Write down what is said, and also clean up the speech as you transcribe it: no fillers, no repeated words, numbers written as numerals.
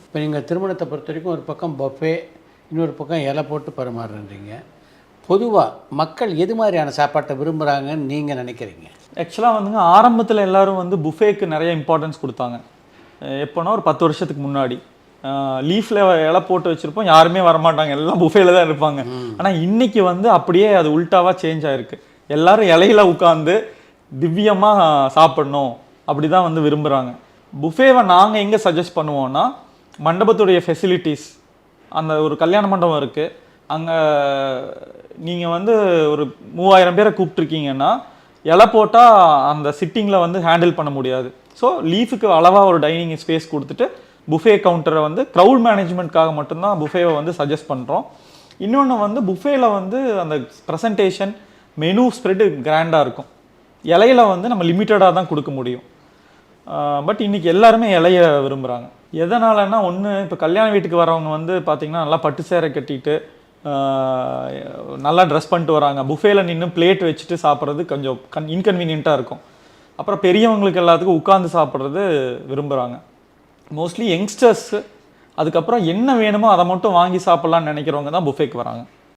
இப்போ நீங்கள் திருமணத்தை பொறுத்த வரைக்கும் ஒரு பக்கம் பஃபே, இன்னொரு பக்கம் இலை போட்டு பரிமாறுறீங்க. பொதுவாக மக்கள் எது மாதிரியான சாப்பாட்டை விரும்புகிறாங்கன்னு நீங்கள் நினைக்கிறீங்க? ஆக்சுவலாக வந்துங்க ஆரம்பத்தில் எல்லோரும் வந்து புஃபேக்கு நிறைய இம்பார்ட்டன்ஸ் கொடுத்தாங்க. எப்போனா ஒரு 10 வருஷத்துக்கு முன்னாடி லீஃபில் இலை போட்டு வச்சுருப்போம், யாருமே வரமாட்டாங்க, எல்லாம் புஃபேல தான் இருப்பாங்க. ஆனால் இன்றைக்கி வந்து அப்படியே அது உல்ட்டாவாக சேஞ்ச் ஆகிருக்கு. எல்லோரும் இலையில உட்காந்து திவ்யமாக சாப்பிட்ணும் அப்படி தான் வந்து விரும்புகிறாங்க. புஃபேவை நாங்கள் எங்கே சஜஸ்ட் பண்ணுவோன்னா, மண்டபத்துடைய ஃபெசிலிட்டிஸ், அந்த ஒரு கல்யாண மண்டபம் இருக்குது, அங்கே நீங்கள் வந்து ஒரு 3000 பேரை கூப்பிட்ருக்கீங்கன்னா இலை போட்டால் அந்த சிட்டிங்கில் வந்து ஹேண்டில் பண்ண முடியாது. ஸோ லீஃபுக்கு அளவாக ஒரு டைனிங் ஸ்பேஸ் கொடுத்துட்டு புஃபே கவுண்டரை வந்து க்ரௌட் மேனேஜ்மெண்ட்காக மட்டும்தான் புஃபேவை வந்து சஜஸ்ட் பண்ணுறோம். இன்னொன்று வந்து புஃபேல வந்து அந்த ப்ரெசன்டேஷன், மெனு ஸ்ப்ரெட்டு கிராண்டாக இருக்கும். இலையில வந்து நம்ம லிமிட்டடாக தான் கொடுக்க முடியும். பட் இன்றைக்கி எல்லாருமே இலைய விரும்புகிறாங்க. எதனாலன்னா, ஒன்று இப்போ கல்யாண வீட்டுக்கு வரவங்க வந்து பார்த்திங்கன்னா நல்லா பட்டு சேரை கட்டிட்டு நல்லா ட்ரெஸ் பண்ணிட்டு வராங்க. புஃபேல நின்று பிளேட் வச்சுட்டு சாப்பிட்றது கொஞ்சம் இன்கன்வீனியண்ட்டாக இருக்கும். அப்புறம் பெரியவங்களுக்கு எல்லாத்துக்கும் உட்காந்து சாப்பிட்றது விரும்புகிறாங்க. மோஸ்ட்லி யங்ஸ்டர்ஸ் அதுக்கப்புறம் என்ன வேணுமோ அதை மட்டும் வாங்கி சாப்பிட்லான்னு நினைக்கிறவங்க தான் புஃபேக்கு வராங்க.